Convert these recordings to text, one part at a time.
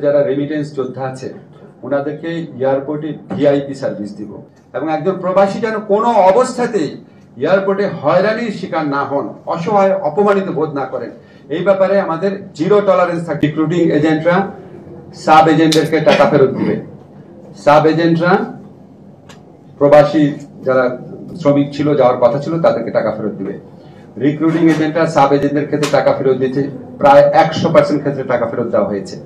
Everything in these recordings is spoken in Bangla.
যারা রেমিটেন্স যোদ্ধা আছে ওনাদেরকে এয়ারপোর্টে ভিআইপি সার্ভিস দিব এবং একজন প্রবাসী যেন কোনো অবস্থাতেই এয়ারপোর্টে হয়রানির শিকার না হন, অসহায় অপমানিত বোধ না করেন, এই ব্যাপারে আমাদের জিরো টলারেন্স থাকবে। রিক্রুটিং এজেন্টরা সাব এজেন্টদেরকে টাকা ফেরত দিবে, সাব এজেন্টরা প্রবাসী যারা শ্রমিক ছিল যাওয়ার কথা ছিল তাদেরকে টাকা ফেরত দিবে। রিক্রুটিং এজেন্টরা সাব এজেন্টদের ক্ষেত্রে টাকা ফেরত দিয়েছে, প্রায় 100% ক্ষেত্রে টাকা ফেরত দেওয়া হয়েছে।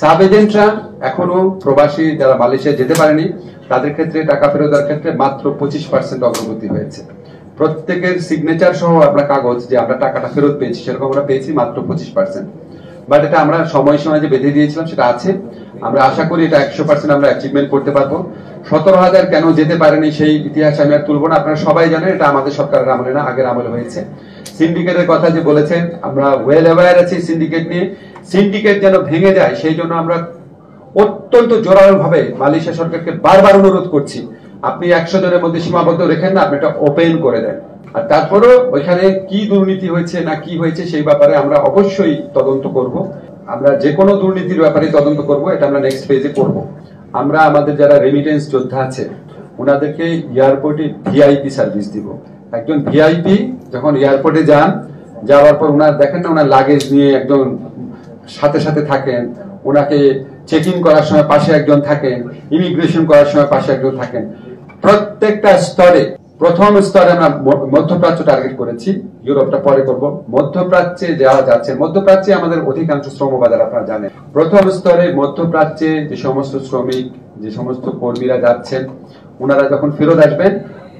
সাব এজেন্টরা এখনো প্রবাসী যারা মালয়েশিয়া যেতে পারেনি তাদের ক্ষেত্রে টাকা ফেরত দেওয়ার ক্ষেত্রে মাত্র 25% অগ্রগতি হয়েছে। প্রত্যেকের সিগনেচার সহ আমরা কাগজ যে আমরা টাকাটা ফেরত পেয়েছি সেরকম আমরা পেয়েছি মাত্র 25%। বাট এটা আমরা সময় যে বেঁধে দিয়েছিলাম সেটা আছে, আমরা আশা করি এটা 100% আমরা অ্যাচিভমেন্ট করতে পারবো। 17,000 কেন যেতে পারেনি সেই ইতিহাস আমি আর তুলবো না, আপনারা সবাই জানেন এটা আমাদের সরকারের আমলে না, আগের আমলে হয়েছে। সিন্ডিকেটের কথা যে বলেছেন, আমরা ওয়েল অ্যাওয়্যার আছি সিন্ডিকেট নিয়ে। সিন্ডিকেট যেন ভেঙে যায় সেই জন্য আমরা অত্যন্ত জোরালো ভাবে মালয়েশিয়া সরকারকে বারবার অনুরোধ করছি, আপনি 100 জনের মধ্যে সীমাবদ্ধ রেখেন না, আপনি এটা ওপেন করে দেন। আর তারপরও ওইখানে কি দুর্নীতি হয়েছে না কি হয়েছে সেই ব্যাপারে আমরা অবশ্যই তদন্ত করব। আমরা যে কোনো দুর্নীতির ব্যাপারে তদন্ত করব, এটা আমরা নেক্সট ফেজে করব। আমরা আমাদের যারা রেমিটেন্স যোদ্ধা আছে ওনাদেরকে এয়ারপোর্টে ভিআইপি সার্ভিস দিব। একজন ভিআইপি যখন এয়ারপোর্টে যান, যাওয়ার পর ওনার দেখেন না ওনার লাগেজ নিয়ে একজন সাথে থাকেন, ওনাকে চেক ইন করার সময় পাশে একজন থাকেন, ইমিগ্রেশন করার সময় পাশে একজন থাকেন। প্রত্যেকটা স্তরে, প্রথম স্তরে আমরা মধ্যপ্রাচ্য টার্গেট করেছি, ইউরোপটা পরে করব। মধ্যপ্রাচ্যে যাওয়া যাচ্ছে, মধ্যপ্রাচ্যে আমাদের অধিকাংশ শ্রম বাজার আপনারা জানেন। প্রথম স্তরে মধ্যপ্রাচ্যে যে সমস্ত শ্রমিক, যে সমস্ত কর্মীরা যাচ্ছেন, ওনারা যখন ফেরত আসবেন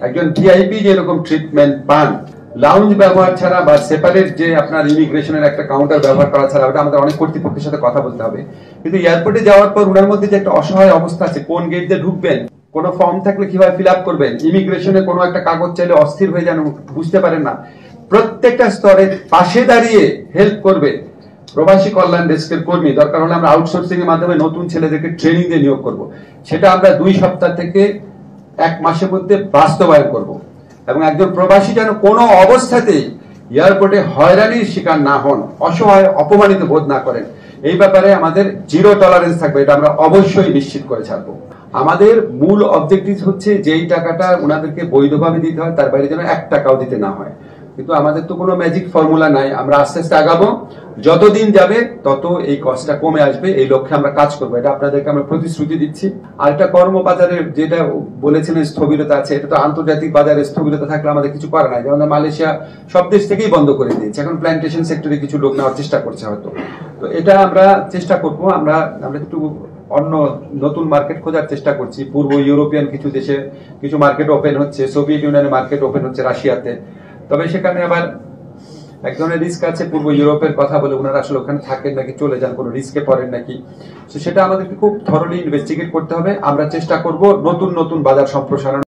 একজন ভিআইপি যেরকম ট্রিটমেন্ট পান, লাউঞ্জ ব্যবহার ছাড়া বা সেপারেট যে আপনার ইমিগ্রেশনের একটা কাউন্টার ব্যবহার করা ছাড়া, ওটা আমাদের অনেক কর্তৃপক্ষের সাথে কথা বলতে হবে। কিন্তু এয়ারপোর্টে যাওয়ার পর ওনার মধ্যে যে একটা অসহায় অবস্থা আছে, কোন গেট দিয়ে ঢুকবেন, কোন ফর্ম থাকলে কিভাবে ফিল আপ করবেন, ইমিগ্রেশনে কোনো একটা কাগজ চাইলে অস্থির হয়ে যান, বুঝতে পারেন না, প্রত্যেকটা স্তরে পাশে দাঁড়িয়ে হেল্প করবে প্রবাসী কল্যাণ ডেস্কের কর্মী। দরকার হলে আমরা আউটসোর্সিং এর মাধ্যমে নতুন ছেলেদেরকে ট্রেনিং দিয়ে নিয়োগ করব। সেটা আমরা 2 সপ্তাহ থেকে 1 মাসের মধ্যে বাস্তবায়ন করব। এবং একজন প্রবাসী যেন কোনো অবস্থাতেই এয়ারপোর্টে হয়রানির শিকার না হন, অসহায় অপমানিত বোধ না করেন, এই ব্যাপারে আমাদের জিরো টলারেন্স থাকবে, এটা আমরা অবশ্যই নিশ্চিত করে ছাড়বো। আমাদের মূল অবজেক্টিভ হচ্ছে যেই টাকাটা ওনাদেরকে বৈধভাবে দিতে হয় তার বাইরে যেন 1 টাকাও দিতে না হয়। কিন্তু আমাদের তো কোনো ম্যাজিক ফর্মুলা নাই, আমরা আস্তে আস্তে আগাবো, যতদিন যাবে তত এই কষ্টটা কমে আসবে, এই লক্ষ্যে আমরা কাজ করবো, এটা আপনাদেরকে আমরা প্রতিশ্রুতি দিচ্ছি। আর একটা কর্মবাজারের যেটা বলেছিলেন স্থবিরতা আছে, এটা তো আন্তর্জাতিক বাজারে স্থবিরতা থাকলে আমাদের কিছু করার নাই, যেমন মালয়েশিয়া সব দেশ থেকেই বন্ধ করে দিয়েছে, এখন প্ল্যান্টেশন সেক্টরে কিছু লোক নেওয়ার চেষ্টা করছে হয়তো। তো এটা আমরা চেষ্টা করবো, আমরা একটু অন্য নতুন মার্কেট খোঁজার চেষ্টা করছি। পূর্ব ইউরোপিয়ান কিছু দেশে কিছু মার্কেট ওপেন হচ্ছে, সোভিয়েত ইউনিয়নের মার্কেট ওপেন হচ্ছে রাশিয়াতে, তবে সেখানে আবার এক ধরনের রিস্ক আছে। পূর্ব ইউরোপের কথা বলে ওনারা আসলে ওখানে থাকেন নাকি চলে যান, কোনো রিস্কে পড়েন নাকি, সেটা আমাদেরকে খুব থরলি ইনভেস্টিগেট করতে হবে। আমরা চেষ্টা করব নতুন বাজার সম্প্রসারণ।